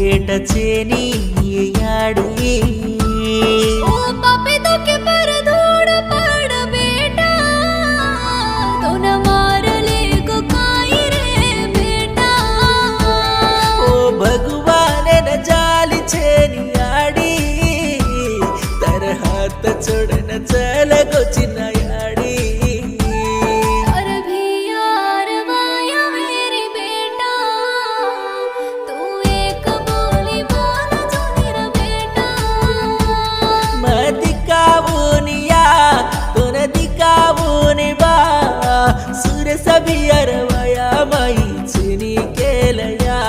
भेट छेनी याडी ओ पापे तो के पर धूड़ पड़ बेटा तो न मार ले को काई रे बेटा ओ भगवान न जाली छेनी याडी तर हाथ छोड़न चल गो चिन्ना याडी और भी यार वाया मेरी बेटा तू एक बोली बोल जो मेरा बेटा दिकावूनिया तुन दिकावूनि बा सूर्य सभी अरवया माई चिनी केलया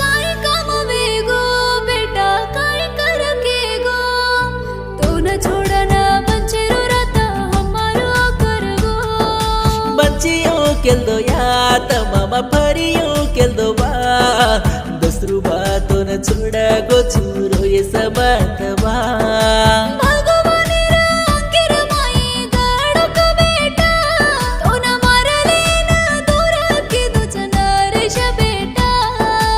काय काम वेगो बेटा काय कर के गो तू न छोड़ना बंचेरो रता हमारो कर गो बच्चियों केल्दो या तमामा परियों केल्दो बा 10 रुपया तो न छोड़ा गो चूरो ये सबत बा भगवानी रा अंकिर माई गाड़ो का बेटा तो न मार लेना दूर की दुचना रेश बेटा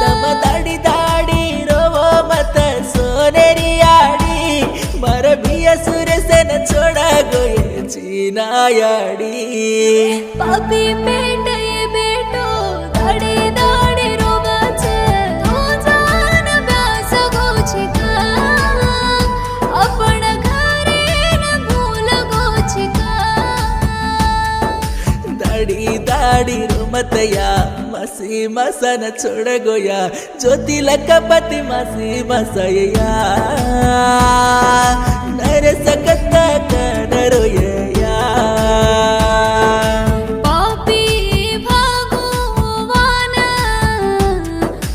तम दाड़ी दाड़ी रोवो मत सोनेरी याडी मर भिया सुर से न छोड़ा गो ये चीना याडी पापी पेट ये बेटो दाड़ी दाड़ी रोवा छे तू जान ब्यास गोछिका अपन घरे न भूल गोछिका दाड़ी दाड़ी रोमतया मसी मसन छोड़ गोया ज्योति लकपति मसी मसया नर सकत कनरोया पापी भगवान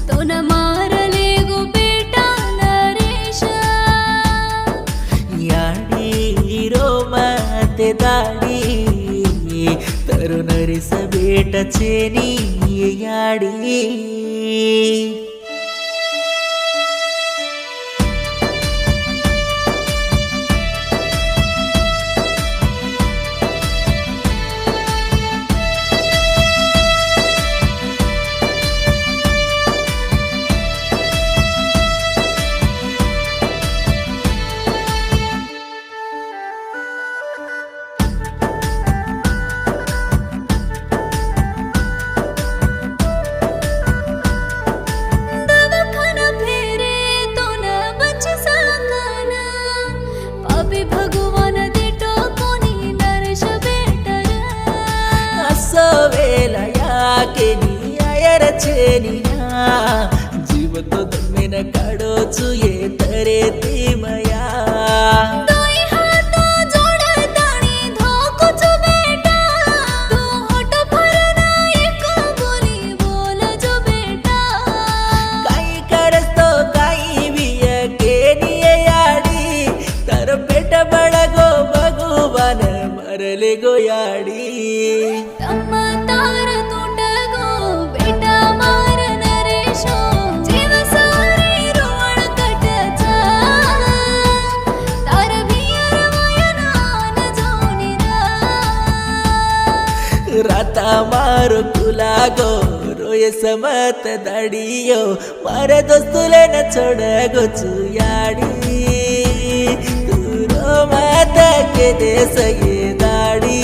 तो न मार ले गो बेटा नरेश याडी रोमते दाड़ी तरुण रिस भेट छेनी याडी दवाखाना फेरे तो न बच सकना पापी भगवान देटो कोनी नरेश बेटर असो वेला याके नी आयर छेनिया जीव तो दमेन काढो चुये तरे तीमया दोई हाथ जोड़ ताणी धोको जो बेटा तू होठ भरना एक बोली बोल जो बेटा काही करस तो काही बिय के निये याडी तर पेट बडगो भगवान मरले गो याडी तम्मा तार तोंड गो बेटा मार नरेशो जीव सारे रोण कटचा तार भियर वयनान जोनिरा राता मारो तुला गो रोय समत दाडियो मारे दोस्तुले न छोड़ गो चुयाडी तू रो मत के दे सये दाडी